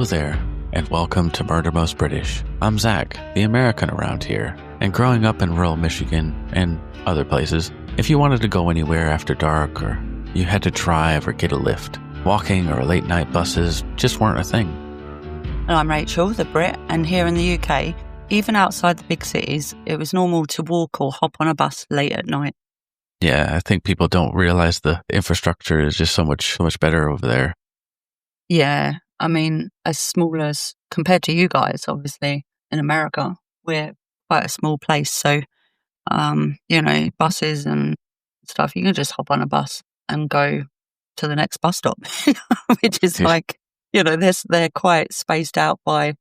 Hello there, and welcome to Murder Most British. I'm Zach, the American around here, and growing up in rural Michigan and other places, if you wanted to go anywhere after dark or you had to drive or get a lift, walking or late night buses just weren't a thing. And I'm Rachel, the Brit, and here in the UK, even outside the big cities, it was normal to walk or hop on a bus late at night. Yeah, I think people don't realize the infrastructure is just so much better over there. Yeah, I mean, as small as compared to you guys, obviously, in America, we're quite a small place. So, buses and stuff, you can just hop on a bus and go to the next bus stop, which is like, they're quite spaced out by,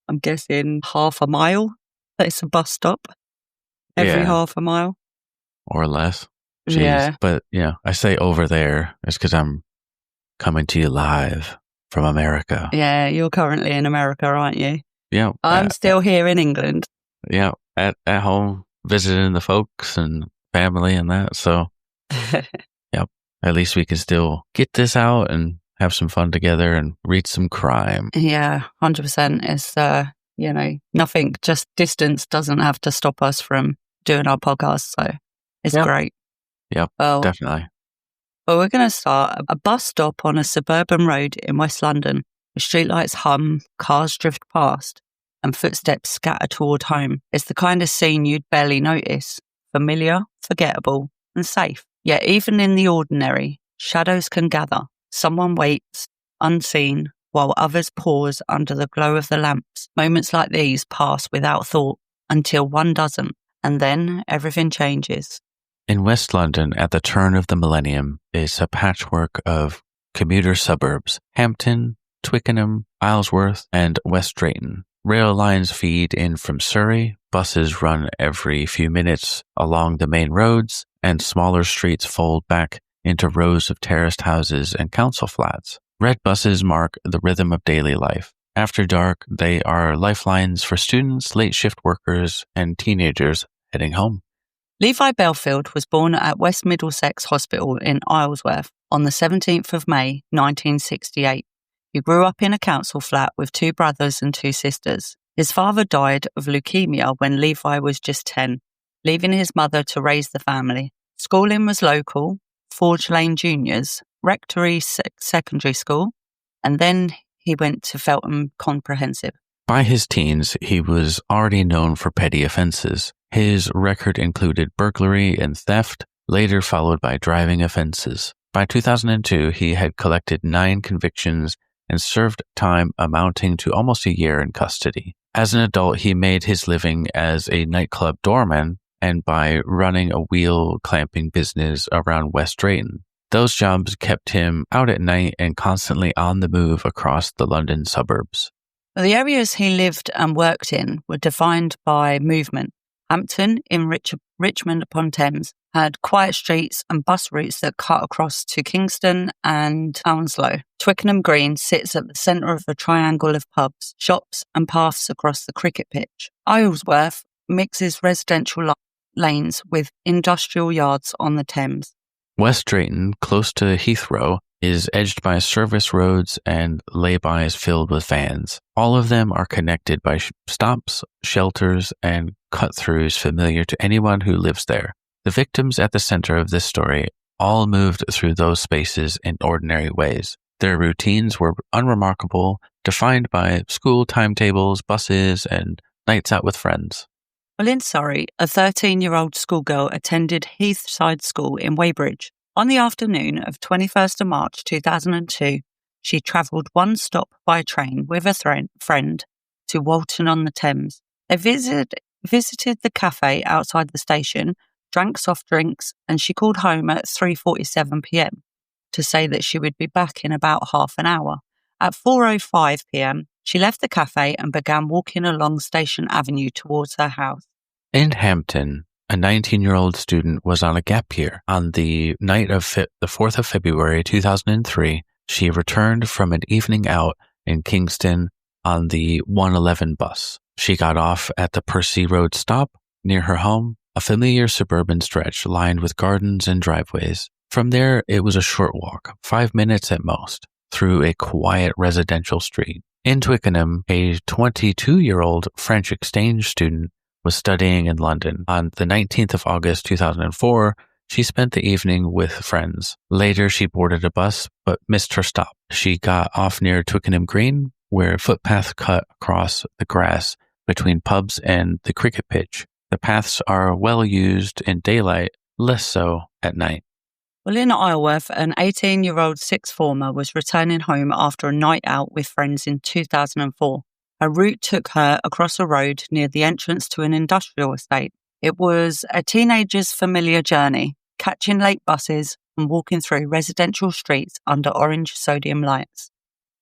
I'm guessing, half a mile. It's a bus stop every half a mile. Or less. Jeez. Yeah. But, I say over there, it's because I'm coming to you live from America. Yeah, you're currently in America, aren't you? Yeah. I'm still here in England. Yeah, at home, visiting the folks and family and that. So, at least we can still get this out and have some fun together and read some crime. Yeah, 100%. It's, nothing, just distance doesn't have to stop us from doing our podcast. So it's great. Yep, definitely. Well, we're going to start a bus stop on a suburban road in West London. The streetlights hum, cars drift past, and footsteps scatter toward home. It's the kind of scene you'd barely notice. Familiar, forgettable, and safe. Yet even in the ordinary, shadows can gather. Someone waits, unseen, while others pause under the glow of the lamps. Moments like these pass without thought until one doesn't, and then everything changes. In West London, at the turn of the millennium, is a patchwork of commuter suburbs: Hampton, Twickenham, Isleworth, and West Drayton. Rail lines feed in from Surrey, buses run every few minutes along the main roads, and smaller streets fold back into rows of terraced houses and council flats. Red buses mark the rhythm of daily life. After dark, they are lifelines for students, late shift workers, and teenagers heading home. Levi Bellfield was born at West Middlesex Hospital in Isleworth on the 17th of May, 1968. He grew up in a council flat with two brothers and two sisters. His father died of leukemia when Levi was just 10, leaving his mother to raise the family. Schooling was local, Forge Lane Juniors, Rectory Secondary School, and then he went to Feltham Comprehensive. By his teens, he was already known for petty offenses. His record included burglary and theft, later followed by driving offenses. By 2002, he had collected 9 convictions and served time amounting to almost a year in custody. As an adult, he made his living as a nightclub doorman and by running a wheel clamping business around West Drayton. Those jobs kept him out at night and constantly on the move across the London suburbs. The areas he lived and worked in were defined by movement. Hampton, in Richmond upon Thames, had quiet streets and bus routes that cut across to Kingston and Hounslow. Twickenham Green sits at the centre of a triangle of pubs, shops and paths across the cricket pitch. Isleworth mixes residential lanes with industrial yards on the Thames. West Drayton, close to Heathrow, is edged by service roads and lay-bys filled with vans. All of them are connected by stops, shelters, and cut-throughs familiar to anyone who lives there. The victims at the center of this story all moved through those spaces in ordinary ways. Their routines were unremarkable, defined by school timetables, buses, and nights out with friends. Well, in Surrey, a 13-year-old schoolgirl attended Heathside School in Weybridge. On the afternoon of 21st of March 2002, she travelled one stop by train with a friend to Walton-on-the-Thames. They visited the cafe outside the station, drank soft drinks, and she called home at 3:47 p.m. to say that she would be back in about half an hour. At 4:05 p.m, she left the cafe and began walking along Station Avenue towards her house. In Hampton, a 19-year-old student was on a gap year. On the night of the 4th of February 2003, she returned from an evening out in Kingston on the 111 bus. She got off at the Percy Road stop near her home, a familiar suburban stretch lined with gardens and driveways. From there, it was a short walk, 5 minutes at most, through a quiet residential street. In Twickenham, a 22-year-old French exchange student was studying in London. On the 19th of August 2004, she spent the evening with friends. Later, she boarded a bus but missed her stop. She got off near Twickenham Green, where a footpath cut across the grass between pubs and the cricket pitch. The paths are well used in daylight, less so at night. Well, in Isleworth, an 18-year-old sixth former was returning home after a night out with friends in 2004. Her route took her across a road near the entrance to an industrial estate. It was a teenager's familiar journey, catching late buses and walking through residential streets under orange sodium lights.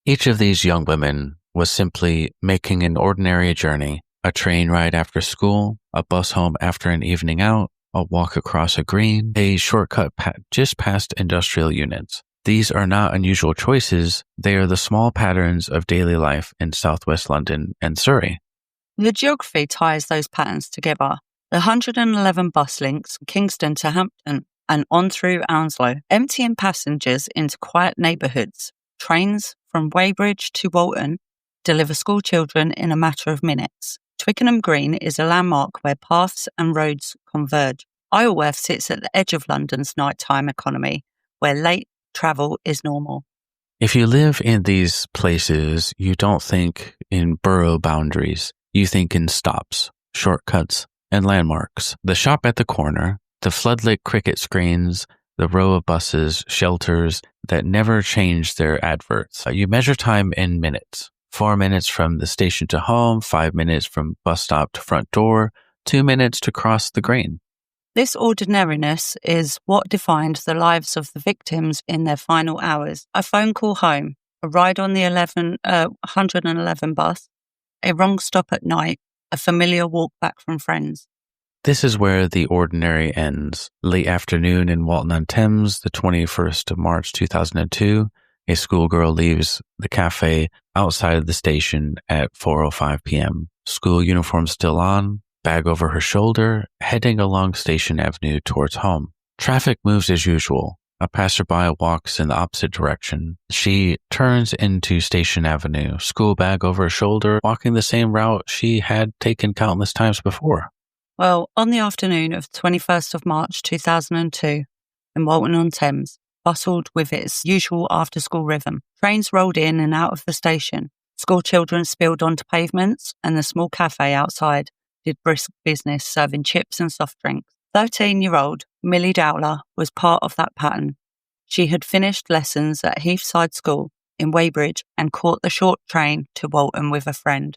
Each of these young women was simply making an ordinary journey, a train ride after school, a bus home after an evening out, a walk across a green, a shortcut just past industrial units. These are not unusual choices. They are the small patterns of daily life in southwest London and Surrey. The geography ties those patterns together. The 111 bus links from Kingston to Hampton and on through Onslow, emptying passengers into quiet neighbourhoods. Trains from Weybridge to Walton deliver school children in a matter of minutes. Twickenham Green is a landmark where paths and roads converge. Isleworth sits at the edge of London's nighttime economy, where late travel is normal. If you live in these places, you don't think in borough boundaries. You think in stops, shortcuts, and landmarks. The shop at the corner, the floodlit cricket screens, the row of buses, shelters that never change their adverts. You measure time in minutes. 4 minutes from the station to home, 5 minutes from bus stop to front door, 2 minutes to cross the green. This ordinariness is what defined the lives of the victims in their final hours. A phone call home, a ride on the 111 bus, a wrong stop at night, a familiar walk back from friends. This is where the ordinary ends. Late afternoon in Walton-on-Thames, the 21st of March 2002, a schoolgirl leaves the cafe outside of the station at 4:05 p.m. School uniform still on, bag over her shoulder, heading along Station Avenue towards home. Traffic moves as usual. A passerby walks in the opposite direction. She turns into Station Avenue, school bag over her shoulder, walking the same route she had taken countless times before. Well, on the afternoon of 21st of March 2002, in Walton-on-Thames, bustled with its usual after-school rhythm. Trains rolled in and out of the station. School children spilled onto pavements, and the small cafe outside did brisk business serving chips and soft drinks. 13-year-old Millie Dowler was part of that pattern. She had finished lessons at Heathside School in Weybridge and caught the short train to Walton with a friend.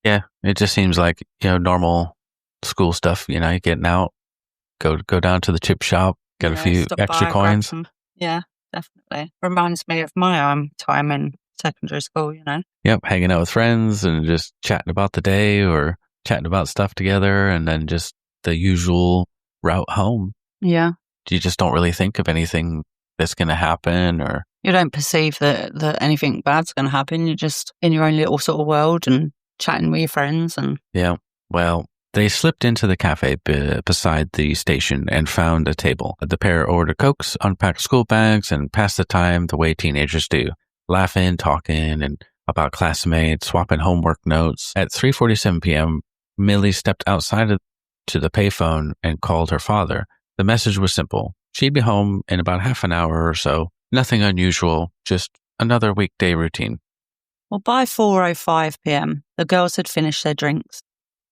Yeah, it just seems like, normal school stuff, getting out, go down to the chip shop, get a few extra coins. Yeah, definitely. Reminds me of my time in secondary school, Yep, hanging out with friends and just chatting about the day or chatting about stuff together, and then just the usual route home. Yeah. You just don't really think of anything that's going to happen, or you don't perceive that anything bad's going to happen. You're just in your own little sort of world and chatting with your friends. And yeah, well, they slipped into the cafe beside the station and found a table. The pair ordered Cokes, unpacked school bags, and passed the time the way teenagers do, laughing, talking, and about classmates, swapping homework notes. At 3:47 p.m., Millie stepped outside to the payphone and called her father. The message was simple. She'd be home in about half an hour or so. Nothing unusual, just another weekday routine. Well, by 4:05 p.m., the girls had finished their drinks.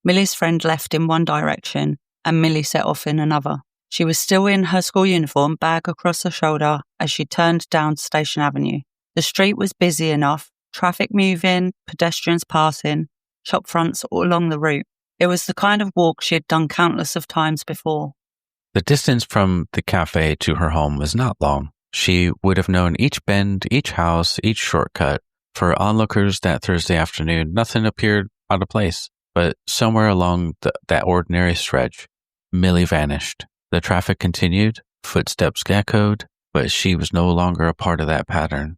Millie's friend left in one direction and Millie set off in another. She was still in her school uniform, bag across her shoulder, as she turned down Station Avenue. The street was busy enough, traffic moving, pedestrians passing, shop fronts all along the route. It was the kind of walk she had done countless of times before. The distance from the cafe to her home was not long. She would have known each bend, each house, each shortcut. For onlookers that Thursday afternoon, nothing appeared out of place. But somewhere along that ordinary stretch, Millie vanished. The traffic continued, footsteps echoed, but she was no longer a part of that pattern.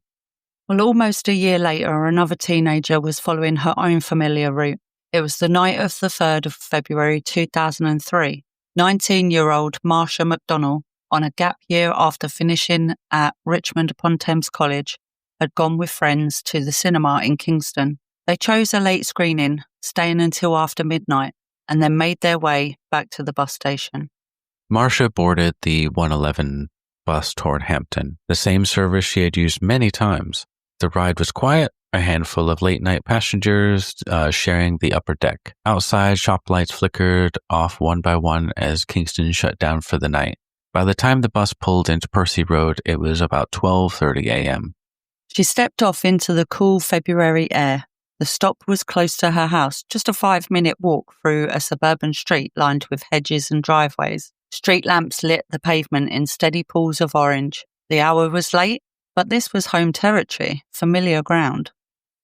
Well, almost a year later, another teenager was following her own familiar route. It was the night of the 3rd of February 2003. 19-year-old Marsha McDonnell, on a gap year after finishing at Richmond-upon-Thames College, had gone with friends to the cinema in Kingston. They chose a late screening, staying until after midnight, and then made their way back to the bus station. Marcia boarded the 111 bus toward Hampton, the same service she had used many times. The ride was quiet, a handful of late-night passengers sharing the upper deck. Outside, shop lights flickered off one by one as Kingston shut down for the night. By the time the bus pulled into Percy Road, it was about 12:30 a.m. She stepped off into the cool February air. The stop was close to her house, just a 5-minute walk through a suburban street lined with hedges and driveways. Street lamps lit the pavement in steady pools of orange. The hour was late, but this was home territory, familiar ground.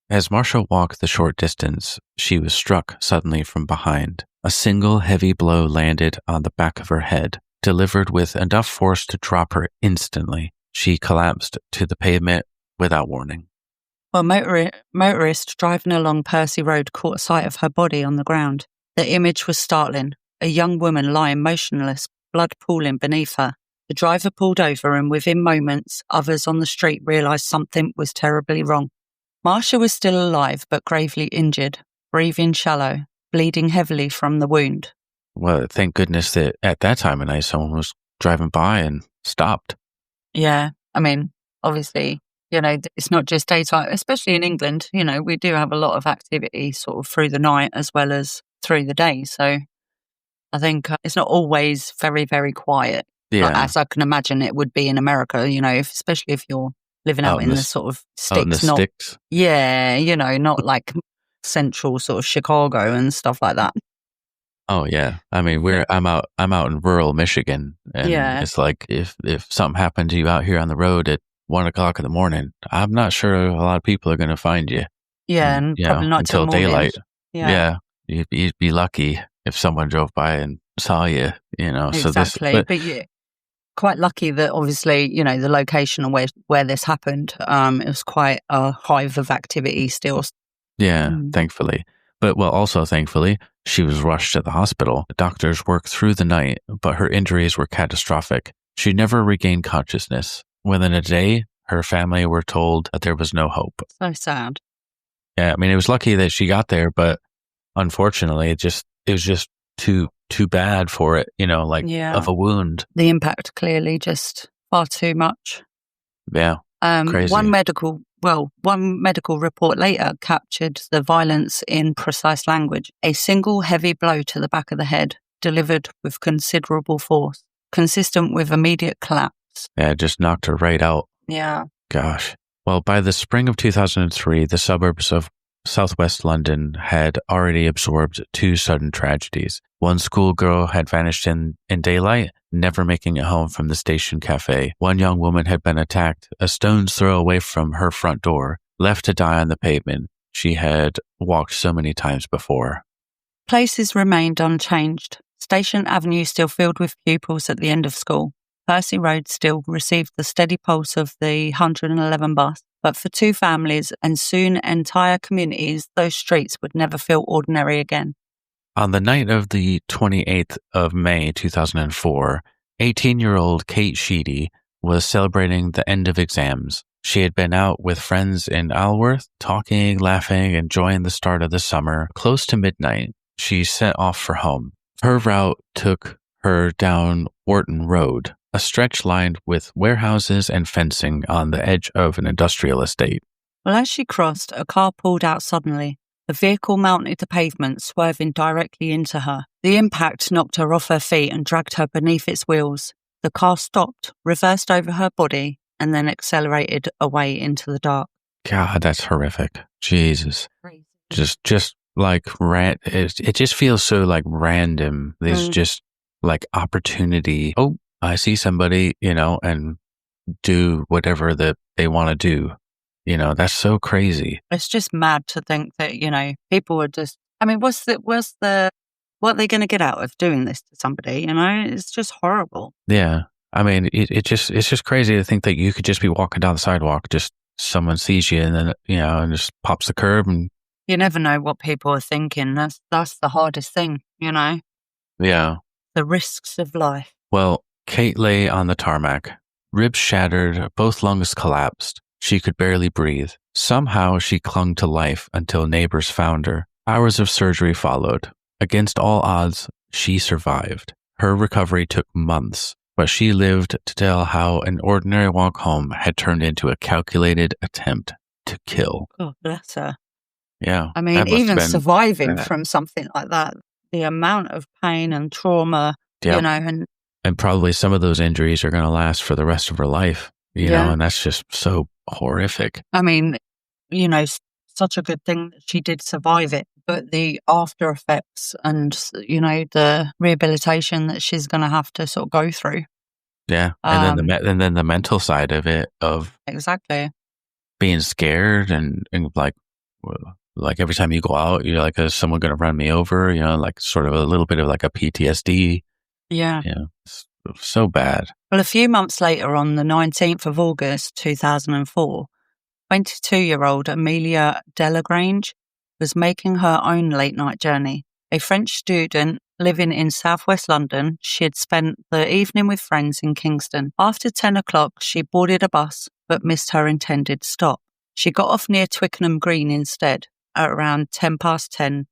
As Marcia walked the short distance, she was struck suddenly from behind. A single heavy blow landed on the back of her head, delivered with enough force to drop her instantly. She collapsed to the pavement without warning. A motorist driving along Percy Road caught sight of her body on the ground. The image was startling. A young woman lying motionless, blood pooling beneath her. The driver pulled over, and within moments, others on the street realised something was terribly wrong. Marcia was still alive, but gravely injured, breathing shallow, bleeding heavily from the wound. Well, thank goodness that at that time of night, someone was driving by and stopped. Yeah, I mean, obviously, it's not just daytime, especially in England. We do have a lot of activity sort of through the night as well as through the day. So I think it's not always very, very quiet. Yeah. As I can imagine it would be in America, especially if you're living out in the sort of sticks. Sticks? Yeah, not like central sort of Chicago and stuff like that. Oh yeah, I mean I'm out in rural Michigan, and it's like if something happened to you out here on the road at 1 o'clock in the morning, I'm not sure a lot of people are going to find you. Yeah, and probably not until daylight. Yeah, you'd be lucky if someone drove by and saw you. Exactly, So but yeah, quite lucky that obviously the location and where this happened. It was quite a hive of activity still. Yeah, thankfully. But also thankfully, she was rushed to the hospital. The doctors worked through the night, but her injuries were catastrophic. She never regained consciousness. Within a day, her family were told that there was no hope. So sad. Yeah, I mean, it was lucky that she got there, but unfortunately, it was just too bad for it, of a wound. The impact clearly just far too much. Yeah, crazy. One medical report later captured the violence in precise language. A single heavy blow to the back of the head, delivered with considerable force, consistent with immediate collapse. Yeah, it just knocked her right out. Yeah. Gosh. Well, by the spring of 2003, the suburbs of southwest London had already absorbed 2 sudden tragedies. One schoolgirl had vanished in daylight, never making it home from the station cafe. One young woman had been attacked a stone's throw away from her front door, left to die on the pavement she had walked so many times before. Places remained unchanged. Station Avenue still filled with pupils at the end of school. Percy Road still received the steady pulse of the 111 bus. But for 2 families and soon entire communities, those streets would never feel ordinary again. On the night of the 28th of May 2004, 18-year-old Kate Sheedy was celebrating the end of exams. She had been out with friends in Alworth, talking, laughing, enjoying the start of the summer. Close to midnight, she set off for home. Her route took her down Wharton Road, a stretch lined with warehouses and fencing on the edge of an industrial estate. Well, as she crossed, a car pulled out suddenly. The vehicle mounted the pavement, swerving directly into her. The impact knocked her off her feet and dragged her beneath its wheels. The car stopped, reversed over her body, and then accelerated away into the dark. God, that's horrific. Jesus. Crazy. Just like, it just feels so like random. There's just like opportunity. Oh, I see somebody, and do whatever that they want to do. That's so crazy. It's just mad to think that, people are just, I mean, what are they going to get out of doing this to somebody? It's just horrible. Yeah. I mean, it's just crazy to think that you could just be walking down the sidewalk, just someone sees you and then, and just pops the curb and. You never know what people are thinking. That's the hardest thing, Yeah. The risks of life. Well, Kate lay on the tarmac, ribs shattered, both lungs collapsed. She could barely breathe. Somehow she clung to life until neighbors found her. Hours of surgery followed. Against all odds, she survived. Her recovery took months, but she lived to tell how an ordinary walk home had turned into a calculated attempt to kill. God bless her. Yeah. I mean, that must have even been surviving bad. from something like that, the amount of pain and trauma, Yep. and probably some of those injuries are going to last for the rest of her life, you know, Yeah. and that's just so horrific. I mean, such a good thing that she did survive it, but the after effects and, the rehabilitation that she's going to have to sort of go through. Yeah. And then the mental side of it, of Exactly. being scared and like every time you go out, you're like, is someone going to run me over? You know, like sort of a little bit of like a PTSD. Yeah. You know, it's so bad. Well, a few months later, on the 19th of August, 2004, 22-year-old Amelia Delagrange was making her own late-night journey. A French student living in southwest London, she had spent the evening with friends in Kingston. After 10 o'clock, she boarded a bus but missed her intended stop. She got off near Twickenham Green instead, at around 10:10.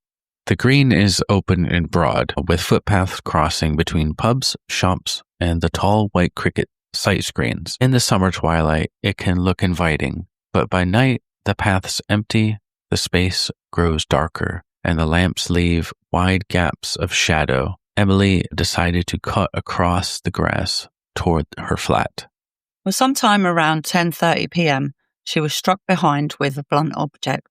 The green is open and broad, with footpaths crossing between pubs, shops, and the tall white cricket sight screens. In the summer twilight, it can look inviting, but by night, the path's empty, the space grows darker, and the lamps leave wide gaps of shadow. Emily decided to cut across the grass toward her flat. Well, sometime around 10:30 p.m., she was struck behind with a blunt object.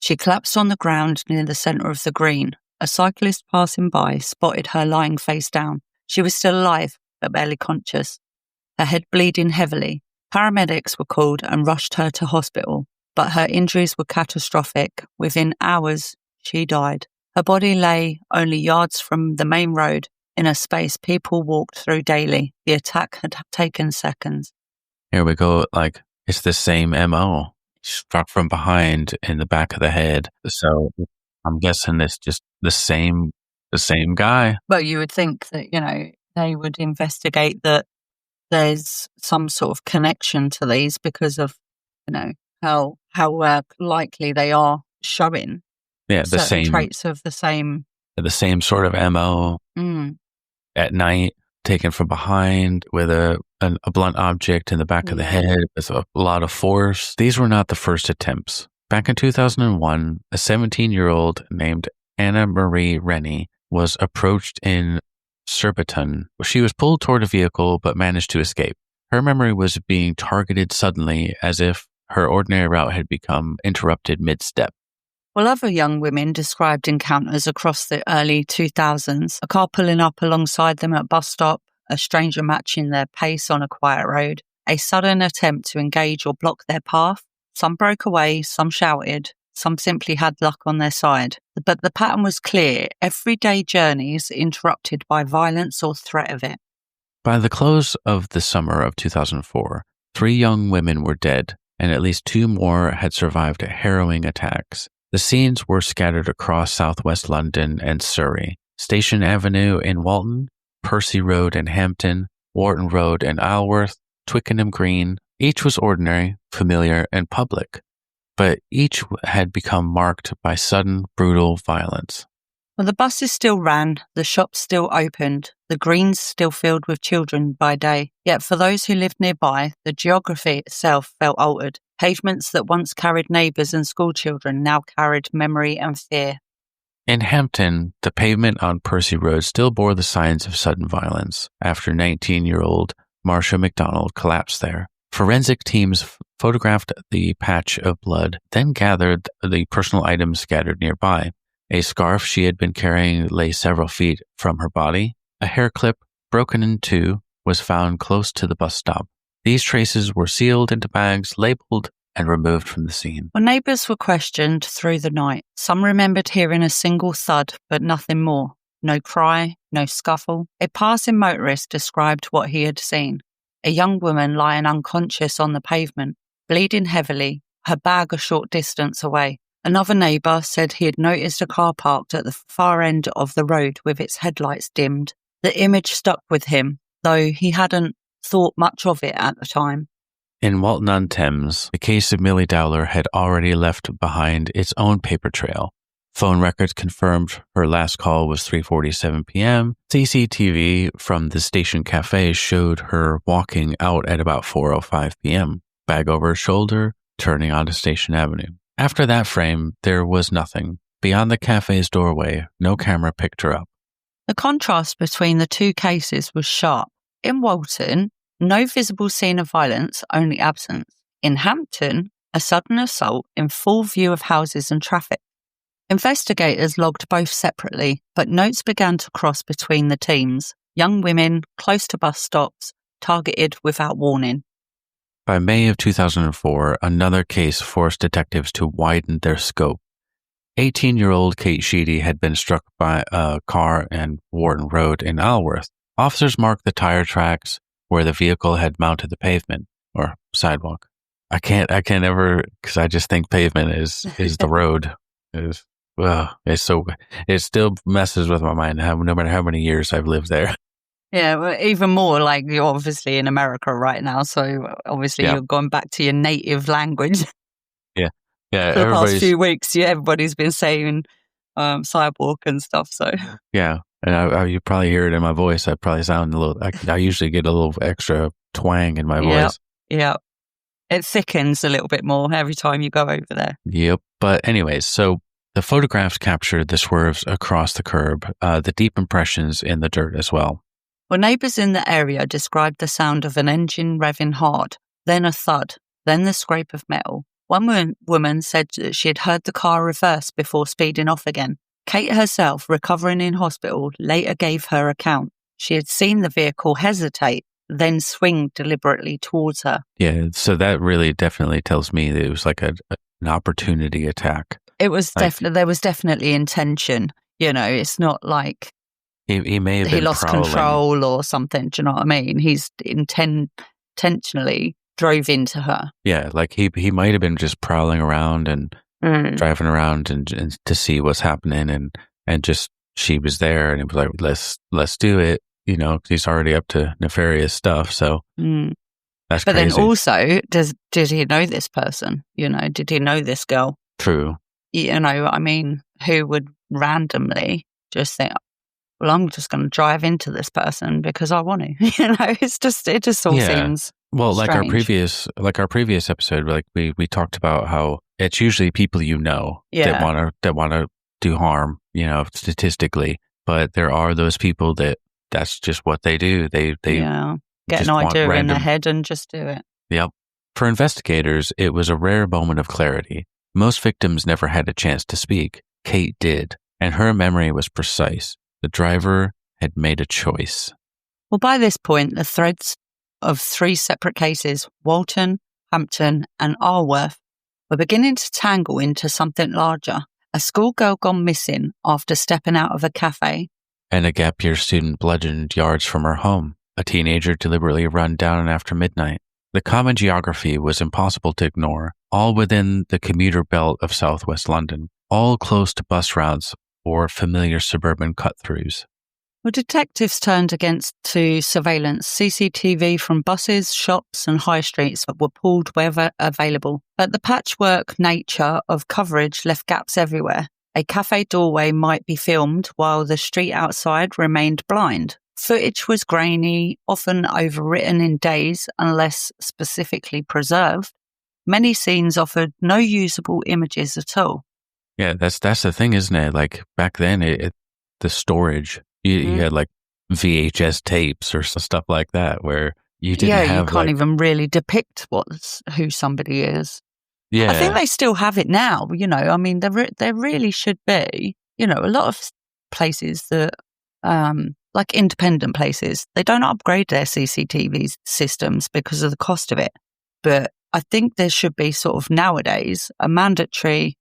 She collapsed on the ground near the centre of the green. A cyclist passing by spotted her lying face down. She was still alive, but barely conscious, her head bleeding heavily. Paramedics were called and rushed her to hospital, but her injuries were catastrophic. Within hours, she died. Her body lay only yards from the main road in a space people walked through daily. The attack had taken seconds. Here we go, like, it's the same MO. Struck from behind in the back of the head. So I'm guessing it's just the same guy. Well, you would think that, they would investigate that there's some sort of connection to these because of, how likely they are showing certain traits of the same sort of MO. At night, taken from behind with a blunt object in the back of the head with a lot of force. These were not the first attempts. Back in 2001, a 17-year-old named Anna Marie Rennie was approached in Surbiton. She was pulled toward a vehicle but managed to escape. Her memory was being targeted suddenly, as if her ordinary route had become interrupted mid-step. Well, other young women described encounters across the early 2000s, a car pulling up alongside them at a bus stop, a stranger matching their pace on a quiet road, a sudden attempt to engage or block their path. Some broke away, some shouted, some simply had luck on their side. But the pattern was clear: everyday journeys interrupted by violence or threat of it. By the close of the summer of 2004, 3 young women were dead, and at least 2 more had survived harrowing attacks. The scenes were scattered across southwest London and Surrey, Station Avenue in Walton, Percy Road in Hampton, Wharton Road in Isleworth, Twickenham Green. Each was ordinary, familiar, and public, but each had become marked by sudden, brutal violence. Well, the buses still ran, the shops still opened, the greens still filled with children by day. Yet for those who lived nearby, the geography itself felt altered. Pavements that once carried neighbours and schoolchildren now carried memory and fear. In Hampton, the pavement on Percy Road still bore the signs of sudden violence after 19-year-old Marcia McDonald collapsed there. Forensic teams photographed the patch of blood, then gathered the personal items scattered nearby. A scarf she had been carrying lay several feet from her body. A hair clip, broken in 2, was found close to the bus stop. These traces were sealed into bags, labeled, and removed from the scene. Well, neighbours were questioned through the night. Some remembered hearing a single thud, but nothing more. No cry, no scuffle. A passing motorist described what he had seen. A young woman lying unconscious on the pavement, bleeding heavily, her bag a short distance away. Another neighbour said he had noticed a car parked at the far end of the road with its headlights dimmed. The image stuck with him, though he hadn't thought much of it at the time. In Walton-on-Thames, the case of Millie Dowler had already left behind its own paper trail. Phone records confirmed her last call was 3:47 p.m. CCTV from the station cafe showed her walking out at about 4:05 p.m., bag over her shoulder, turning onto Station Avenue. After that frame, there was nothing. Beyond the cafe's doorway, no camera picked her up. The contrast between the two cases was sharp. In Walton, no visible scene of violence, only absence. In Hampton, a sudden assault in full view of houses and traffic. Investigators logged both separately, but notes began to cross between the teams. Young women, close to bus stops, targeted without warning. By May of 2004, another case forced detectives to widen their scope. 18-year-old Kate Sheedy had been struck by a car in Wharton Road in Alworth. Officers marked the tire tracks where the vehicle had mounted the pavement or sidewalk. I can't ever, because I just think pavement is the road. It still messes with my mind no matter how many years I've lived there. Yeah, well, even more like you're obviously in America right now, so obviously you're going back to your native language. Yeah. For the past few weeks, everybody's been saying sidewalk and stuff. So yeah, and you probably hear it in my voice. I probably sound a little. I usually get a little extra twang in my voice. Yeah, it thickens a little bit more every time you go over there. Yep. But anyways, so the photographs captured the swerves across the curb, the deep impressions in the dirt as well. Well, neighbours in the area described the sound of an engine revving hard, then a thud, then the scrape of metal. One woman said that she had heard the car reverse before speeding off again. Kate herself, recovering in hospital, later gave her account. She had seen the vehicle hesitate, then swing deliberately towards her. Yeah, so that really definitely tells me that it was like an opportunity attack. It was there was definitely intention. It's not like he may have been lost prowling. Control or something. Do you know what I mean? He's intentionally drove into her. Yeah, like he might have been just prowling around and driving around and to see what's happening and just she was there and it was like let's do it. He's already up to nefarious stuff. So that's but crazy. Then also, did he know this person? Did he know this girl? True. I mean, who would randomly just think, well, I'm just going to drive into this person because I want to. It just all seems well, like strange. our previous episode, like we talked about how it's usually people that want to do harm, statistically, but there are those people that's just what they do. They get an idea in their head and just do it. Yep. For investigators, it was a rare moment of clarity. Most victims never had a chance to speak. Kate did, and her memory was precise. The driver had made a choice. Well, by this point, the threads of 3 separate cases, Walton, Hampton, and Alworth, were beginning to tangle into something larger. A schoolgirl gone missing after stepping out of a cafe. And a gap-year student bludgeoned yards from her home. A teenager deliberately run down after midnight. The common geography was impossible to ignore, all within the commuter belt of southwest London, all close to bus routes or familiar suburban cut-throughs. Well, detectives turned to surveillance. CCTV from buses, shops and high streets were pulled wherever available. But the patchwork nature of coverage left gaps everywhere. A cafe doorway might be filmed while the street outside remained blind. Footage was grainy, often overwritten in days unless specifically preserved. Many scenes offered no usable images at all. Yeah, that's the thing, isn't it? Like back then, the storage, you had like VHS tapes or stuff like that where you didn't have. You can't even really depict who somebody is. Yeah, I think they still have it now. I mean, there really should be. A lot of places that, like independent places, they don't upgrade their CCTV systems because of the cost of it. But I think there should be sort of nowadays a mandatory,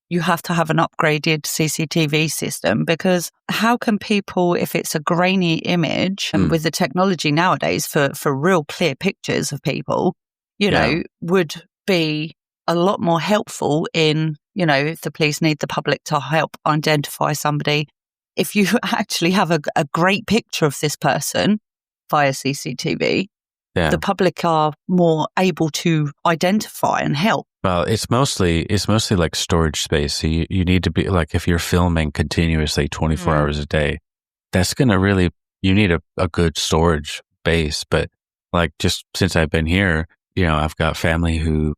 you have to have an upgraded CCTV system because how can people, if it's a grainy image and with the technology nowadays for real clear pictures of people, would be a lot more helpful in, if the police need the public to help identify somebody. If you actually have a great picture of this person via CCTV, the public are more able to identify and help. Well, it's mostly like storage space. So you need to be like, if you're filming continuously 24 hours a day, that's going to really, you need a good storage base. But like, just since I've been here, I've got family who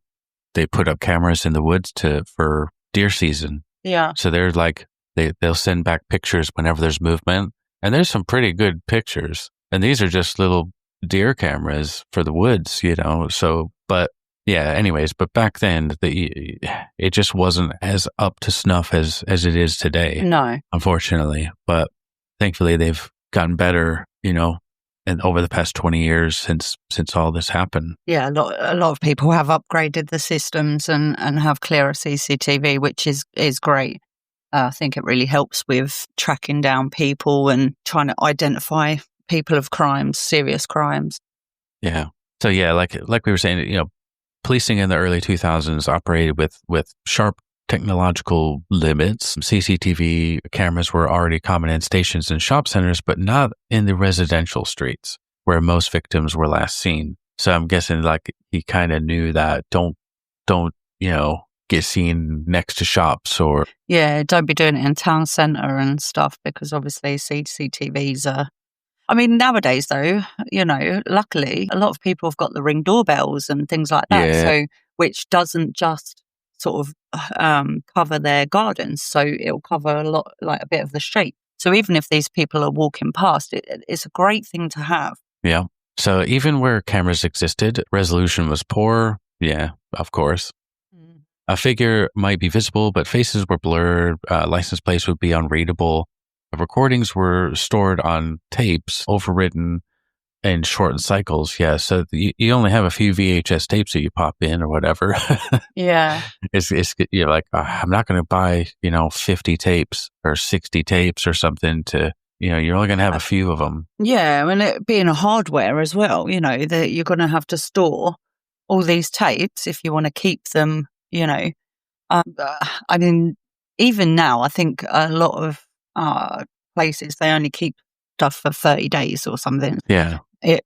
they put up cameras in the woods for deer season. Yeah. So they're like, they'll send back pictures whenever there's movement, and there's some pretty good pictures. And these are just little deer cameras for the woods, So, but yeah, anyways, but back then it just wasn't as up to snuff as it is today. No, unfortunately. But thankfully they've gotten better, and over the past 20 years since all this happened. Yeah, a lot of people have upgraded the systems and have clearer CCTV, which is great. I think it really helps with tracking down people and trying to identify people of crimes, serious crimes. Yeah. So yeah, like we were saying, policing in the early 2000s operated with sharp technological limits. CCTV cameras were already common in stations and shop centers, but not in the residential streets where most victims were last seen. So I'm guessing like he kind of knew that don't get seen next to shops or... Yeah, don't be doing it in town centre and stuff, because obviously CCTVs are... I mean, nowadays though, luckily a lot of people have got the Ring doorbells and things like that. Yeah. So, which doesn't just sort of cover their gardens. So it'll cover a lot, like a bit of the street. So even if these people are walking past, it's a great thing to have. Yeah. So even where cameras existed, resolution was poor. Yeah, of course. A figure might be visible, but faces were blurred. License plates would be unreadable. Recordings were stored on tapes, overwritten in shortened cycles. Yeah, so you only have a few VHS tapes that you pop in or whatever. Yeah. It's you're like, I'm not going to buy 50 tapes or 60 tapes or something to you're only going to have a few of them. Yeah, and it being a hardware as well, that you're going to have to store all these tapes if you want to keep them. I mean, even now, I think a lot of places, they only keep stuff for 30 days or something. Yeah. They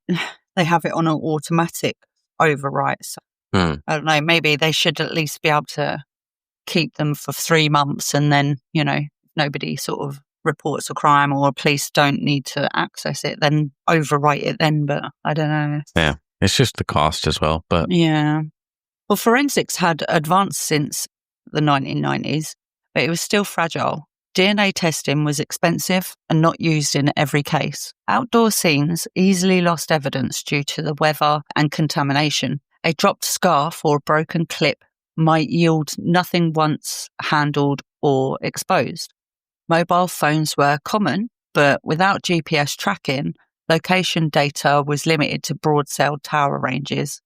have it on an automatic overwrite. So I don't know, maybe they should at least be able to keep them for 3 months, and then, nobody sort of reports a crime or police don't need to access it, then overwrite it then. But I don't know. Yeah. It's just the cost as well. But yeah. Well, forensics had advanced since the 1990s, but it was still fragile. DNA testing was expensive and not used in every case. Outdoor scenes easily lost evidence due to the weather and contamination. A dropped scarf or a broken clip might yield nothing once handled or exposed. Mobile phones were common, but without GPS tracking, location data was limited to broad cell tower ranges.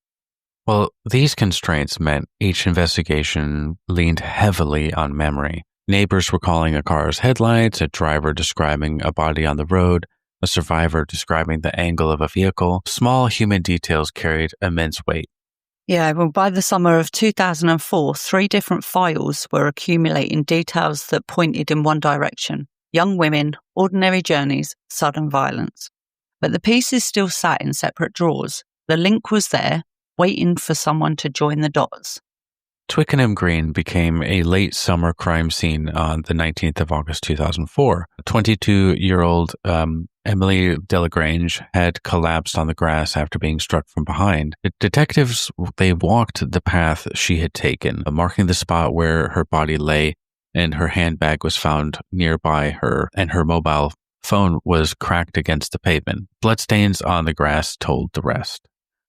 Well, these constraints meant each investigation leaned heavily on memory. Neighbors recalling a car's headlights, a driver describing a body on the road, a survivor describing the angle of a vehicle. Small human details carried immense weight. Yeah, well, by the summer of 2004, 3 different files were accumulating details that pointed in one direction: young women, ordinary journeys, sudden violence. But the pieces still sat in separate drawers. The link was there, waiting for someone to join the dots. Twickenham Green became a late summer crime scene on the 19th of August 2004. 22-year-old Emily Delagrange had collapsed on the grass after being struck from behind. The detectives, they walked the path she had taken, marking the spot where her body lay, and her handbag was found nearby her, and her mobile phone was cracked against the pavement. Bloodstains on the grass told the rest.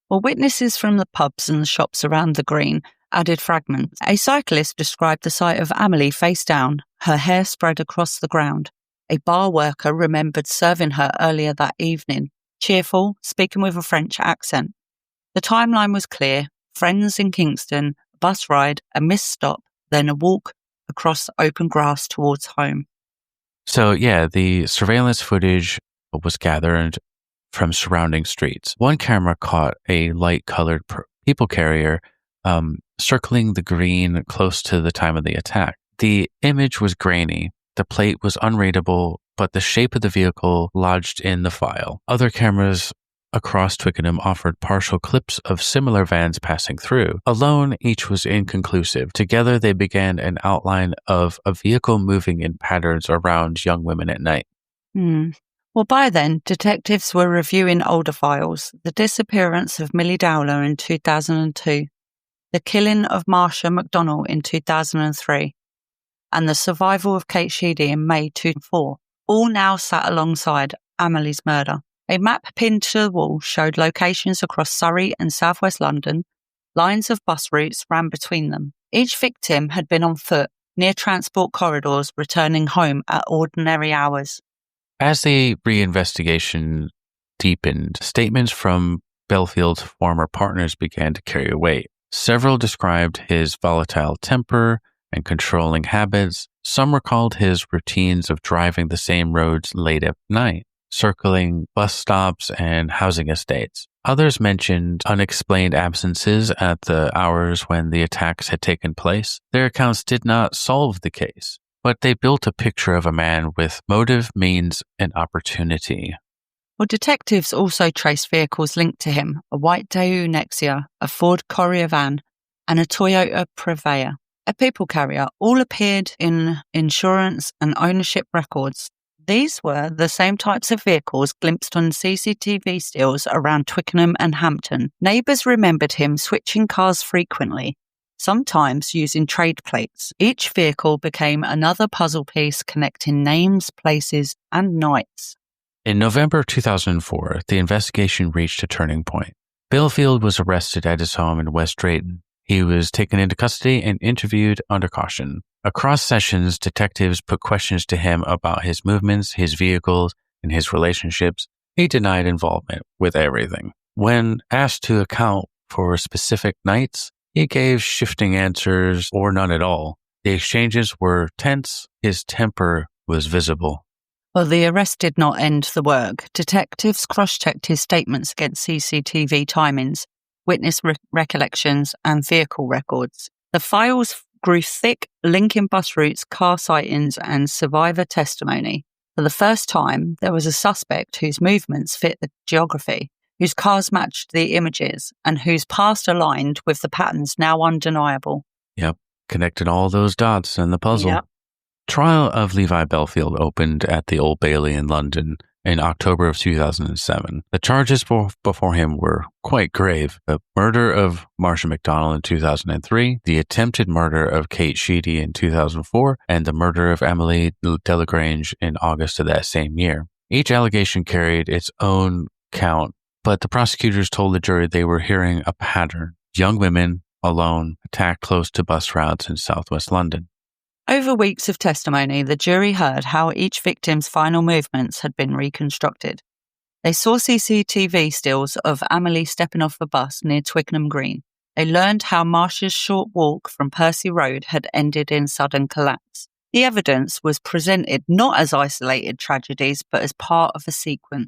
Well, witnesses from the pubs and the shops around the green added fragments. A cyclist described the sight of Amelie face down, her hair spread across the ground. A bar worker remembered serving her earlier that evening, cheerful, speaking with a French accent. The timeline was clear: friends in Kingston, a bus ride, a missed stop, then a walk across open grass towards home. So yeah, the surveillance footage was gathered from surrounding streets. One camera caught a light-colored people carrier circling the green close to the time of the attack. The image was grainy. The plate was unreadable, but the shape of the vehicle lodged in the file. Other cameras across Twickenham offered partial clips of similar vans passing through. Alone, each was inconclusive. Together, they began an outline of a vehicle moving in patterns around young women at night. Well, by then, detectives were reviewing older files. The disappearance of Millie Dowler in 2002, the killing of Marsha McDonnell in 2003, and the survival of Kate Sheedy in May 2004, all now sat alongside Amelie's murder. A map pinned to the wall showed locations across Surrey and southwest London. Lines of bus routes ran between them. Each victim had been on foot, near transport corridors, returning home at ordinary hours. As the reinvestigation deepened, statements from Bellfield's former partners began to carry weight. Several described his volatile temper and controlling habits. Some recalled his routines of driving the same roads late at night, circling bus stops and housing estates. Others mentioned unexplained absences at the hours when the attacks had taken place. Their accounts did not solve the case, but they built a picture of a man with motive, means, and opportunity. Well, detectives also traced vehicles linked to him: a white Daewoo Nexia, a Ford Courier van, and a Toyota Prevea, a people carrier. All appeared in insurance and ownership records. These were the same types of vehicles glimpsed on CCTV stills around Twickenham and Hampton. Neighbours remembered him switching cars frequently, sometimes using trade plates. Each vehicle became another puzzle piece connecting names, places, and nights. In November 2004, the investigation reached a turning point. Bellfield was arrested at his home in West Drayton. He was taken into custody and interviewed under caution. Across sessions, detectives put questions to him about his movements, his vehicles, and his relationships. He denied involvement with everything. When asked to account for specific nights, he gave shifting answers or none at all. The exchanges were tense. His temper was visible. Well, the arrest did not end the work. Detectives cross-checked his statements against CCTV timings, witness recollections, and vehicle records. The files grew thick, linking bus routes, car sightings, and survivor testimony. For the first time, there was a suspect whose movements fit the geography, whose cars matched the images, and whose past aligned with the patterns now undeniable. Yep, connected all those dots in the puzzle. Yep. Trial of Levi Bellfield opened at the Old Bailey in London in October of 2007. The charges before him were quite grave. The murder of Marsha McDonnell in 2003, the attempted murder of Kate Sheedy in 2004, and the murder of Emily Delagrange in August of that same year. Each allegation carried its own count, but the prosecutors told the jury they were hearing a pattern. Young women, alone, attacked close to bus routes in southwest London. Over weeks of testimony, the jury heard how each victim's final movements had been reconstructed. They saw CCTV stills of Amelie stepping off a bus near Twickenham Green. They learned how Marsha's short walk from Percy Road had ended in sudden collapse. The evidence was presented not as isolated tragedies, but as part of a sequence.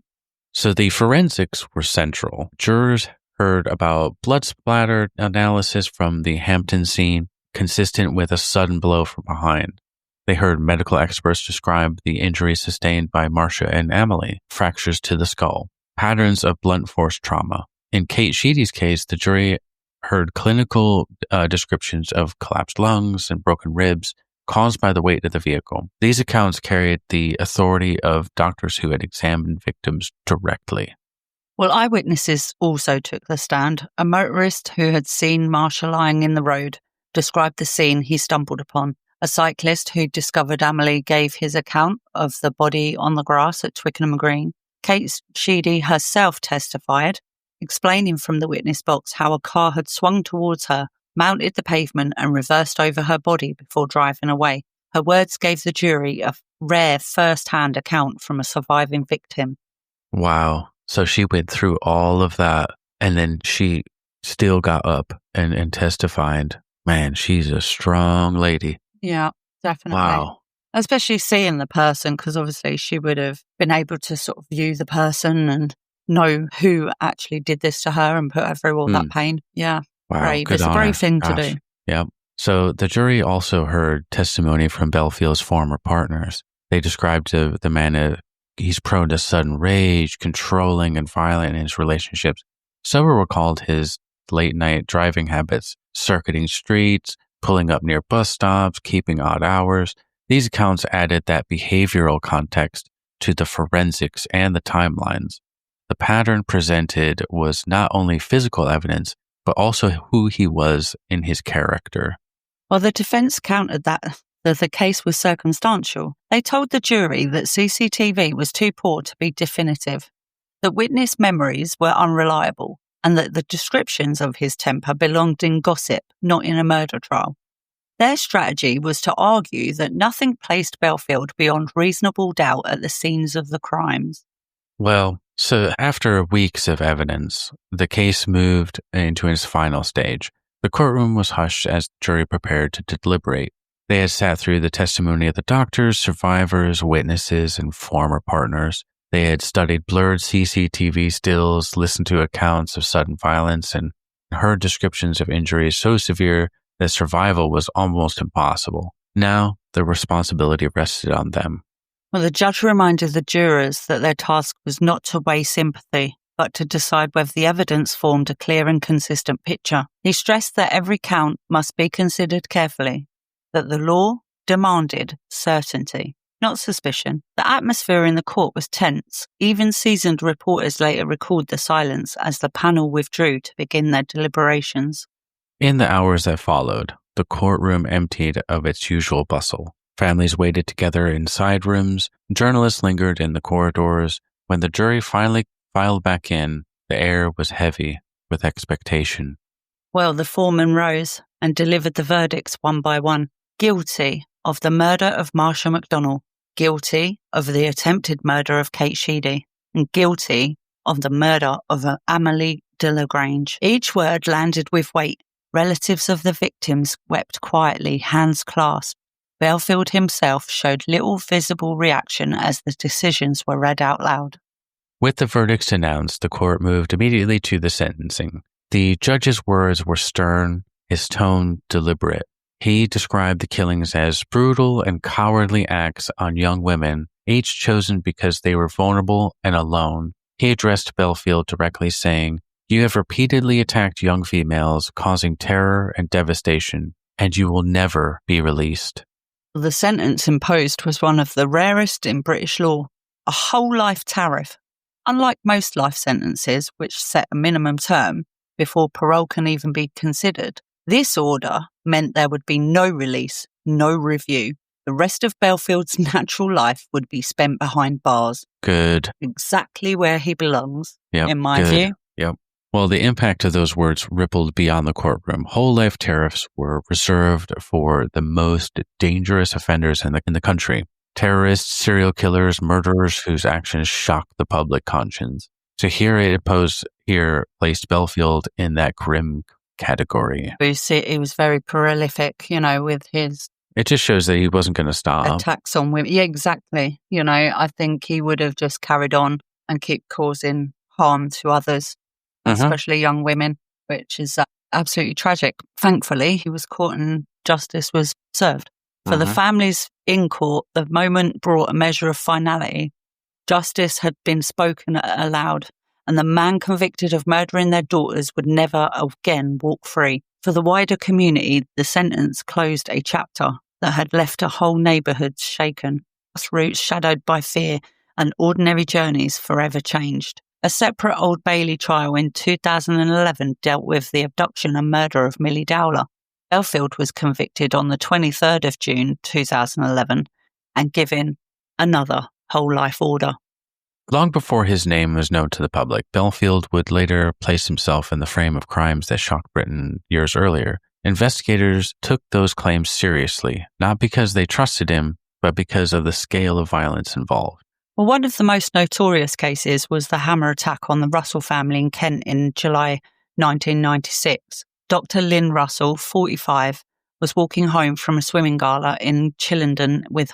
So the forensics were central. Jurors heard about blood splatter analysis from the Hampton scene, consistent with a sudden blow from behind. They heard medical experts describe the injuries sustained by Marsha and Emily, fractures to the skull, patterns of blunt force trauma. In Kate Sheedy's case, the jury heard clinical descriptions of collapsed lungs and broken ribs caused by the weight of the vehicle. These accounts carried the authority of doctors who had examined victims directly. Well, eyewitnesses also took the stand. A motorist who had seen Marsha lying in the road described the scene he stumbled upon. A cyclist who discovered Amelie gave his account of the body on the grass at Twickenham Green. Kate Sheedy herself testified, explaining from the witness box how a car had swung towards her, mounted the pavement and reversed over her body before driving away. Her words gave the jury a rare first-hand account from a surviving victim. Wow. So she went through all of that and then she still got up and testified. Man, she's a strong lady. Yeah, definitely. Wow. Especially seeing the person, because obviously she would have been able to sort of view the person and know who actually did this to her and put her through all that pain. Yeah. Wow. Brave. It's a brave thing to do. Yeah. So the jury also heard testimony from Bellfield's former partners. They described the man He's prone to sudden rage, controlling and violent in his relationships. Sober recalled his late-night driving habits, circuiting streets, pulling up near bus stops, keeping odd hours. These accounts added that behavioral context to the forensics and the timelines. The pattern presented was not only physical evidence, but also who he was in his character. While the defense countered that the case was circumstantial, they told the jury that CCTV was too poor to be definitive, that witness memories were unreliable, and that the descriptions of his temper belonged in gossip, not in a murder trial. Their strategy was to argue that nothing placed Bellfield beyond reasonable doubt at the scenes of the crimes. Well, so after weeks of evidence, the case moved into its final stage. The courtroom was hushed as the jury prepared to deliberate. They had sat through the testimony of the doctors, survivors, witnesses, and former partners. They had studied blurred CCTV stills, listened to accounts of sudden violence, and heard descriptions of injuries so severe that survival was almost impossible. Now, the responsibility rested on them. Well, the judge reminded the jurors that their task was not to weigh sympathy, but to decide whether the evidence formed a clear and consistent picture. He stressed that every count must be considered carefully, that the law demanded certainty, not suspicion. The atmosphere in the court was tense. Even seasoned reporters later recalled the silence as the panel withdrew to begin their deliberations. In the hours that followed, the courtroom emptied of its usual bustle. Families waited together in side rooms. Journalists lingered in the corridors. When the jury finally filed back in, the air was heavy with expectation. Well, the foreman rose and delivered the verdicts one by one. Guilty of the murder of Marsha McDonnell, guilty of the attempted murder of Kate Sheedy, and guilty of the murder of Amelie de Lagrange. Each word landed with weight. Relatives of the victims wept quietly, hands clasped. Bellfield himself showed little visible reaction as the decisions were read out loud. With the verdicts announced, the court moved immediately to the sentencing. The judge's words were stern, his tone deliberate. He described the killings as brutal and cowardly acts on young women, each chosen because they were vulnerable and alone. He addressed Bellfield directly, saying, "You have repeatedly attacked young females, causing terror and devastation, and you will never be released." The sentence imposed was one of the rarest in British law, a whole life tariff. Unlike most life sentences, which set a minimum term before parole can even be considered, this order meant there would be no release, no review. The rest of Bellfield's natural life would be spent behind bars. Good. Exactly where he belongs, in my view. Yep. Well, the impact of those words rippled beyond the courtroom. Whole life tariffs were reserved for the most dangerous offenders in the country. Terrorists, serial killers, murderers whose actions shocked the public conscience. So here it placed Bellfield in that grim category. He was very prolific, with his... It just shows that he wasn't going to stop. Attacks on women. Yeah, exactly. I think he would have just carried on and keep causing harm to others, especially young women, which is absolutely tragic. Thankfully, he was caught and justice was served. For the families in court, the moment brought a measure of finality. Justice had been spoken aloud, and the man convicted of murdering their daughters would never again walk free. For the wider community, the sentence closed a chapter that had left a whole neighbourhood shaken, roots shadowed by fear, and ordinary journeys forever changed. A separate Old Bailey trial in 2011 dealt with the abduction and murder of Millie Dowler. Bellfield was convicted on the 23rd of June 2011 and given another whole life order. Long before his name was known to the public, Bellfield would later place himself in the frame of crimes that shocked Britain years earlier. Investigators took those claims seriously, not because they trusted him, but because of the scale of violence involved. Well, one of the most notorious cases was the hammer attack on the Russell family in Kent in July 1996. Dr. Lynn Russell, 45, was walking home from a swimming gala in Chillenden with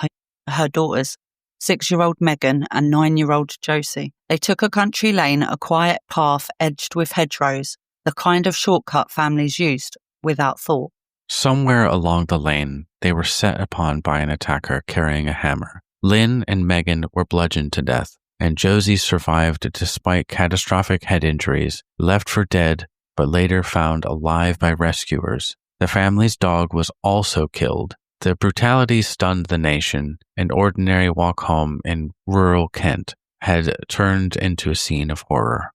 her daughters, 6-year-old Megan and 9-year-old Josie. They took a country lane, a quiet path edged with hedgerows, the kind of shortcut families used without thought. Somewhere along the lane, they were set upon by an attacker carrying a hammer. Lynn and Megan were bludgeoned to death, and Josie survived despite catastrophic head injuries, left for dead, but later found alive by rescuers. The family's dog was also killed. The brutality stunned the nation. An ordinary walk home in rural Kent had turned into a scene of horror.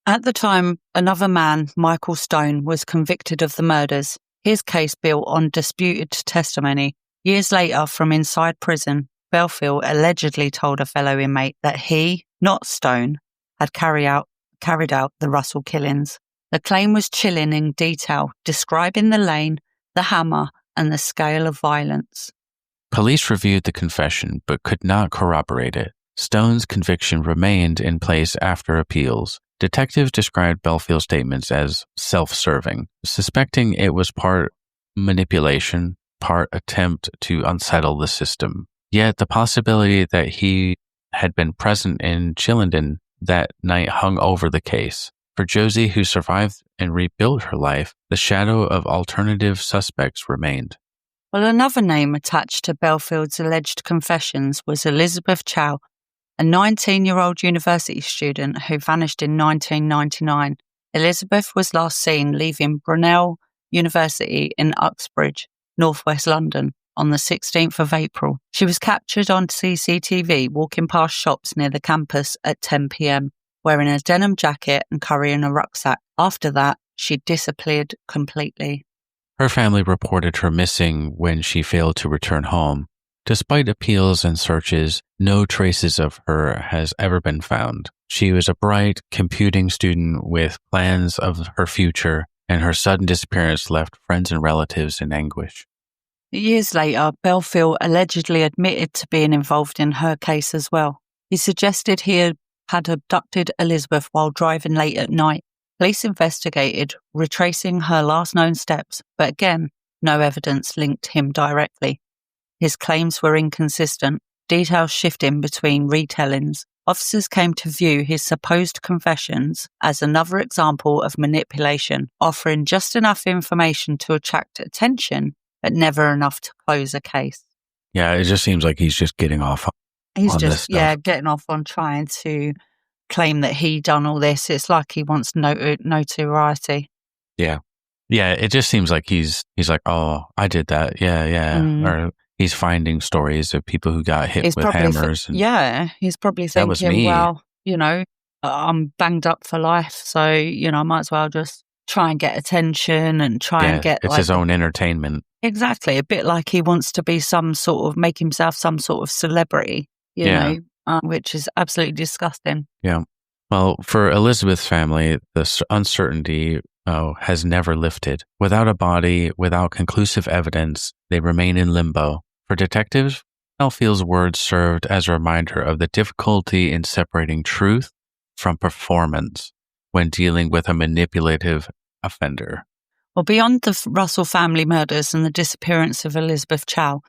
At the time, another man, Michael Stone, was convicted of the murders. His case built on disputed testimony. Years later, from inside prison, Bellfield allegedly told a fellow inmate that he, not Stone, had carried out the Russell killings. The claim was chilling in detail, describing the lane, the hammer, and the scale of violence. Police reviewed the confession but could not corroborate it. Stone's conviction remained in place after appeals. Detectives described Bellfield's statements as self-serving, suspecting it was part manipulation, part attempt to unsettle the system. Yet the possibility that he had been present in Chillenden that night hung over the case. For Josie, who survived and rebuilt her life, the shadow of alternative suspects remained. Well, another name attached to Bellfield's alleged confessions was Elizabeth Chow, a 19-year-old university student who vanished in 1999. Elizabeth was last seen leaving Brunel University in Uxbridge, northwest London, on the 16th of April. She was captured on CCTV walking past shops near the campus at 10 p.m, wearing a denim jacket and carrying a rucksack. After that, she disappeared completely. Her family reported her missing when she failed to return home. Despite appeals and searches, no traces of her has ever been found. She was a bright computing student with plans of her future, and her sudden disappearance left friends and relatives in anguish. Years later, Bellfield allegedly admitted to being involved in her case as well. He suggested he had abducted Elizabeth while driving late at night. Police investigated, retracing her last known steps, but again, no evidence linked him directly. His claims were inconsistent, details shifting between retellings. Officers came to view his supposed confessions as another example of manipulation, offering just enough information to attract attention, but never enough to close a case. Yeah, it just seems like he's just getting off on this stuff. Getting off on trying to claim that he done all this. It's like he wants notoriety. Yeah. Yeah, it just seems like he's like, oh, I did that. Yeah. Or he's finding stories of people who got hit with hammers. He's probably thinking, well, I'm banged up for life, so, I might as well just try and get attention and try and get... It's his own entertainment. Exactly. A bit like he wants to be make himself some sort of celebrity, you know, which is absolutely disgusting. Yeah. Well, for Elizabeth's family, the uncertainty has never lifted. Without a body, without conclusive evidence, they remain in limbo. For detectives, Bellfield's words served as a reminder of the difficulty in separating truth from performance when dealing with a manipulative offender. Well, beyond the Russell family murders and the disappearance of Elizabeth Chow,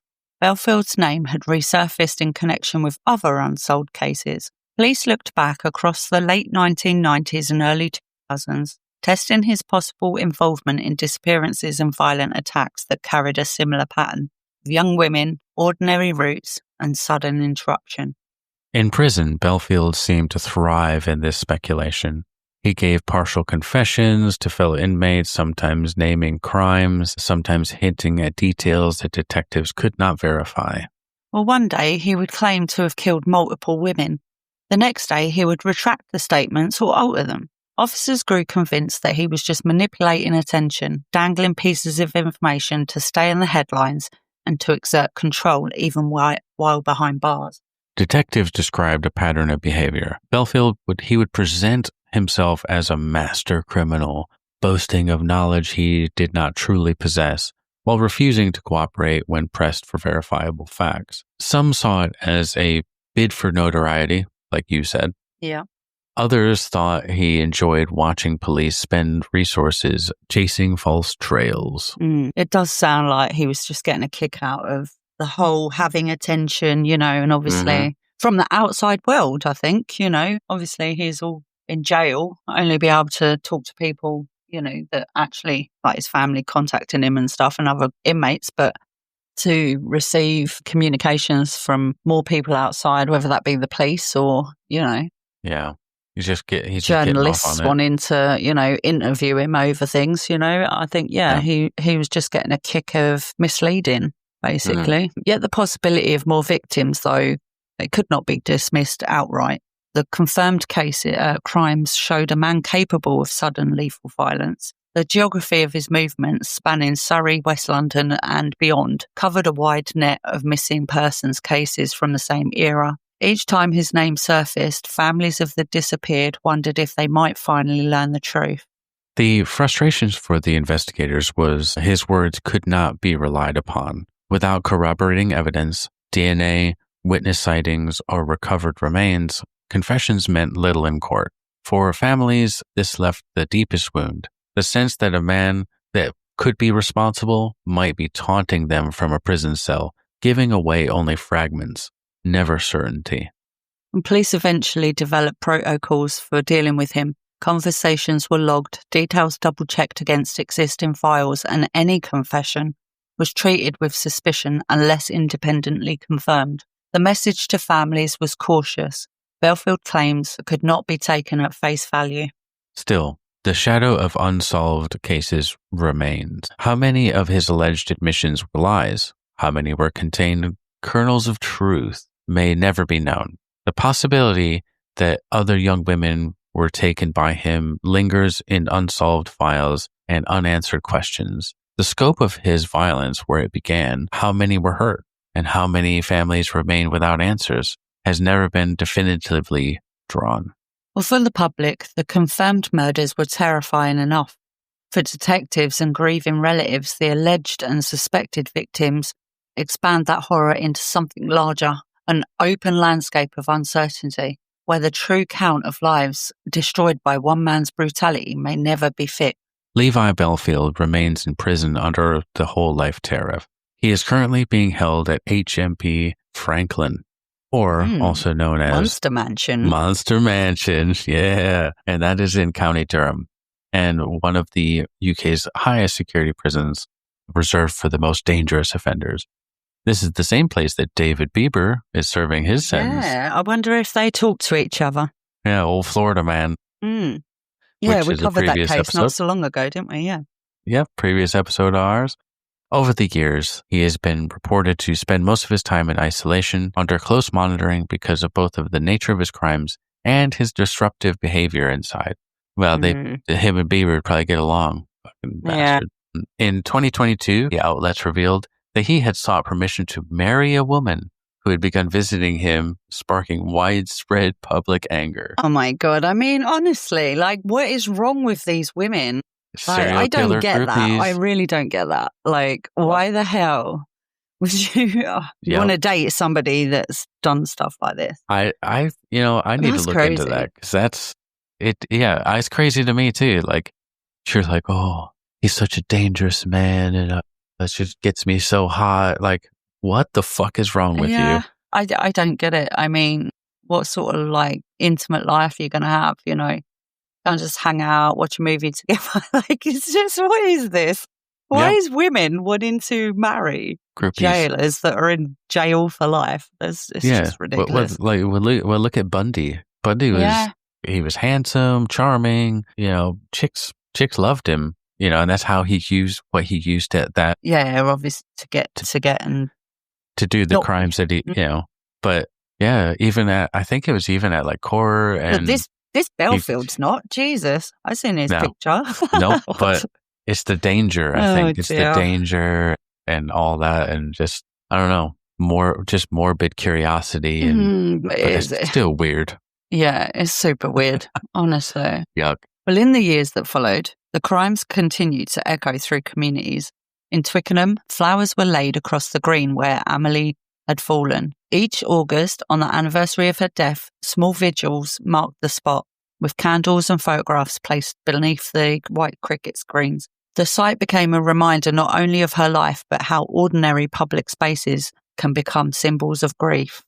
Bellfield's name had resurfaced in connection with other unsolved cases. Police looked back across the late 1990s and early 2000s, testing his possible involvement in disappearances and violent attacks that carried a similar pattern of young women, ordinary routes, and sudden interruption. In prison, Bellfield seemed to thrive in this speculation. He gave partial confessions to fellow inmates, sometimes naming crimes, sometimes hinting at details that detectives could not verify. Well, one day he would claim to have killed multiple women. The next day he would retract the statements or alter them. Officers grew convinced that he was just manipulating attention, dangling pieces of information to stay in the headlines and to exert control even while behind bars. Detectives described a pattern of behavior. Bellfield would present himself as a master criminal, boasting of knowledge he did not truly possess, while refusing to cooperate when pressed for verifiable facts. Some saw it as a bid for notoriety, like you said. Yeah. Others thought he enjoyed watching police spend resources chasing false trails. It does sound like he was just getting a kick out of the whole having attention, and obviously from the outside world, I think, obviously he's all in jail, only be able to talk to people, that actually, like his family contacting him and stuff and other inmates. But to receive communications from more people outside, whether that be the police or, Yeah. He's just getting off journalists on it. wanting to, interview him over things, I think, he was just getting a kick of misleading, basically. Yet the possibility of more victims, though, it could not be dismissed outright. The confirmed crimes showed a man capable of sudden lethal violence. The geography of his movements, spanning Surrey, West London and beyond, covered a wide net of missing persons cases from the same era. Each time his name surfaced, families of the disappeared wondered if they might finally learn the truth. The frustrations for the investigators was his words could not be relied upon. Without corroborating evidence, DNA, witness sightings, or recovered remains, confessions meant little in court. For families, this left the deepest wound. The sense that a man that could be responsible might be taunting them from a prison cell, giving away only fragments. Never certainty. And police eventually developed protocols for dealing with him. Conversations were logged, details double-checked against existing files, and any confession was treated with suspicion unless independently confirmed. The message to families was cautious. Bellfield claims could not be taken at face value. Still, the shadow of unsolved cases remains. How many of his alleged admissions were lies? How many were contained kernels of truth? May never be known. The possibility that other young women were taken by him lingers in unsolved files and unanswered questions. The scope of his violence, where it began, how many were hurt, and how many families remain without answers, has never been definitively drawn. Well, for the public, the confirmed murders were terrifying enough. For detectives and grieving relatives, the alleged and suspected victims expand that horror into something larger, an open landscape of uncertainty, where the true count of lives destroyed by one man's brutality may never be fixed. Levi Bellfield remains in prison under the whole life tariff. He is currently being held at HMP Franklin, or also known as Monster Mansion. Monster Mansion, yeah. And that is in County Durham, and one of the UK's highest security prisons reserved for the most dangerous offenders. This is the same place that David Bieber is serving his sentence. Yeah, I wonder if they talk to each other. Yeah, old Florida man. Yeah, we covered that case not so long ago, didn't we? Yeah. Yep, previous episode of ours. Over the years, he has been reported to spend most of his time in isolation under close monitoring because of both of the nature of his crimes and his disruptive behavior inside. Well, him and Bieber would probably get along. Fucking bastard. In 2022, the outlets revealed that he had sought permission to marry a woman who had begun visiting him, sparking widespread public anger. Oh my God. I mean, honestly, what is wrong with these women? I don't get that. I really don't get that. Why the hell would you want to date somebody that's done stuff like this? I need to look into that, because that's it. Yeah, it's crazy to me too. You're like, oh, he's such a dangerous man, and that just gets me so hot. What the fuck is wrong with you? I don't get it. I mean, what sort of intimate life are you going to have? Can't just hang out, watch a movie together. It's just, what is this? Why is women wanting to marry groupies, jailers that are in jail for life? It's just ridiculous. Look at Bundy. Bundy was he was handsome, charming. Chicks loved him. And that's how he used what he used at that. Yeah, obviously to get and to do the crimes that he, But yeah, I think it was even at Core and this Bellfield's not. Jesus, I seen his picture. No, but it's the danger. I think it's the danger and all that, and just I don't know, morbid curiosity, and but it's still weird. Yeah, it's super weird, honestly. Yuck. Well, in the years that followed, the crimes continued to echo through communities. In Twickenham, flowers were laid across the green where Amelie had fallen. Each August, on the anniversary of her death, small vigils marked the spot, with candles and photographs placed beneath the white cricket screens. The site became a reminder not only of her life, but how ordinary public spaces can become symbols of grief.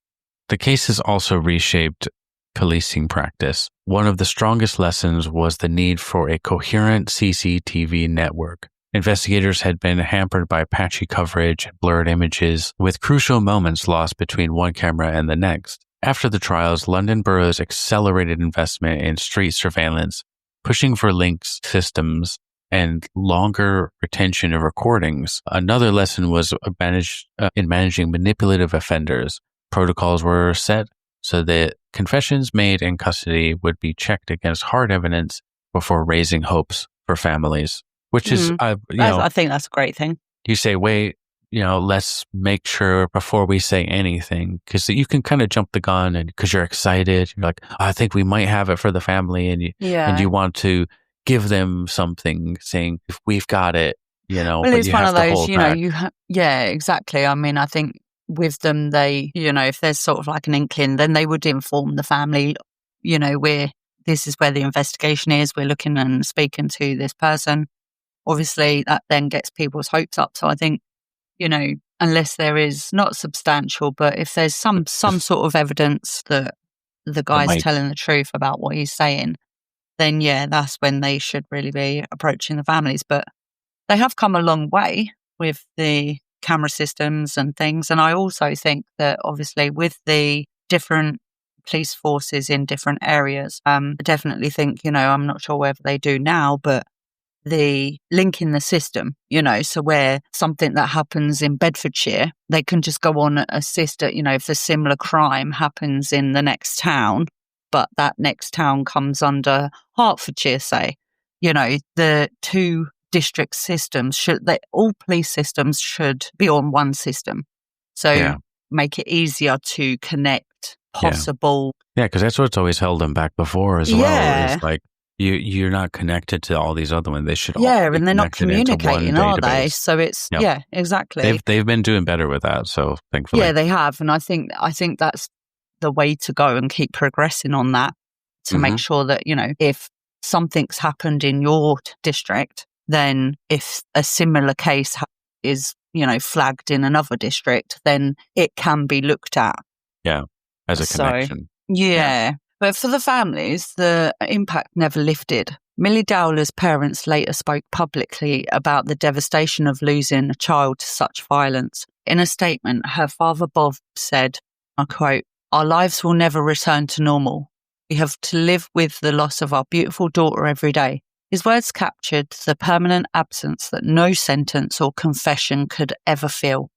The cases also reshaped policing practice. One of the strongest lessons was the need for a coherent CCTV network. Investigators had been hampered by patchy coverage and blurred images, with crucial moments lost between one camera and the next. After the trials, London Borough's accelerated investment in street surveillance, pushing for links systems and longer retention of recordings. Another lesson was in managing manipulative offenders. Protocols were set so that confessions made in custody would be checked against hard evidence before raising hopes for families, which is, I think that's a great thing. You say, wait, let's make sure before we say anything, because you can kind of jump the gun and because you're excited, you're like, I think we might have it for the family. And you want to give them something saying, if we've got it, well, but it's you one have of to those, hold back. Yeah, exactly. I mean, I think with them, they, if there's sort of like an inkling, then they would inform the family, this is where the investigation is. We're looking and speaking to this person. Obviously, that then gets people's hopes up. So I think, unless there is not substantial, but if there's some sort of evidence that the guy's telling the truth about what he's saying, then yeah, that's when they should really be approaching the families. But they have come a long way with the camera systems and things. And I also think that obviously with the different police forces in different areas, I definitely think, I'm not sure whether they do now, but the link in the system, so where something that happens in Bedfordshire, they can just go on assist at, if a similar crime happens in the next town, but that next town comes under Hertfordshire, say, the two district systems all police systems should be on one system. So make it easier to connect possible. Yeah, because that's what's always held them back before as well. It's like, you're not connected to all these other ones. They should all be and they're not communicating, are they? So it's exactly. They've been doing better with that. So thankfully, they have, and I think that's the way to go and keep progressing on that to make sure that if something's happened in your district, then if a similar case is flagged in another district, then it can be looked at. Yeah, as a connection. Yeah. But for the families, the impact never lifted. Millie Dowler's parents later spoke publicly about the devastation of losing a child to such violence. In a statement, her father Bob said, I quote, "Our lives will never return to normal. We have to live with the loss of our beautiful daughter every day." His words captured the permanent absence that no sentence or confession could ever fill.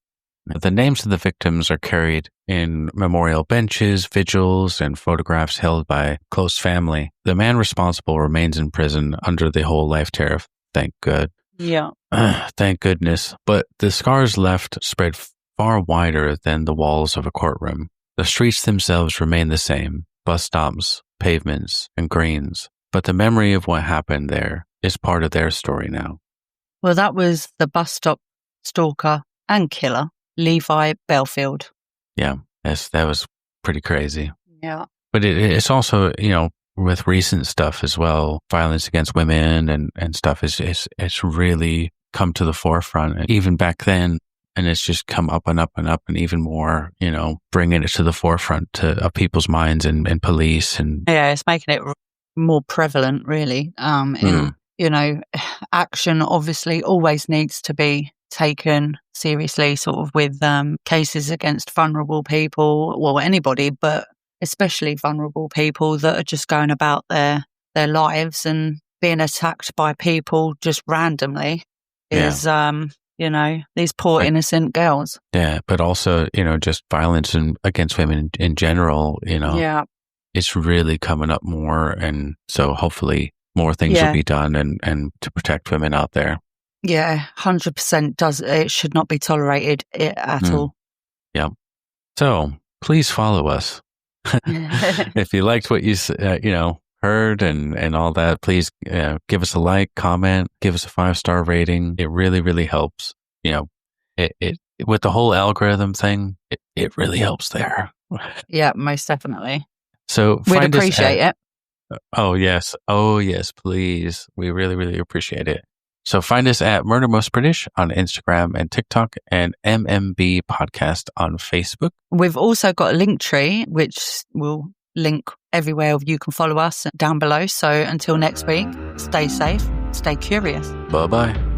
The names of the victims are carried in memorial benches, vigils, and photographs held by close family. The man responsible remains in prison under the whole life tariff. Thank God. Yeah. Thank goodness. But the scars left spread far wider than the walls of a courtroom. The streets themselves remain the same, bus stops, pavements, and greens. But the memory of what happened there is part of their story now. Well, that was the bus stop stalker and killer, Levi Bellfield. Yeah, that was pretty crazy. Yeah. But it's also, with recent stuff as well, violence against women and stuff it's really come to the forefront. And even back then, and it's just come up and up and up and even more, bringing it to the forefront of people's minds and police. And yeah, it's making it more prevalent, really. Action obviously always needs to be taken seriously, sort of with cases against vulnerable people, well, anybody, but especially vulnerable people that are just going about their lives and being attacked by people just randomly is, these poor innocent girls. Yeah, but also, just violence against women in general, it's really coming up more. And so hopefully more things will be done and to protect women out there. Yeah, 100% it should not be tolerated at all. Yeah. So please follow us. If you liked what you heard and all that, please give us a like, comment, give us a 5-star rating. It really, really helps. It with the whole algorithm thing, it really helps there. Yeah, most definitely. So we'd appreciate it. Oh yes, please. We really, really appreciate it. So find us at Murder Most British on Instagram and TikTok and MMB Podcast on Facebook. We've also got a link tree, which will link everywhere you can follow us down below. So until next week, stay safe, stay curious. Bye-bye.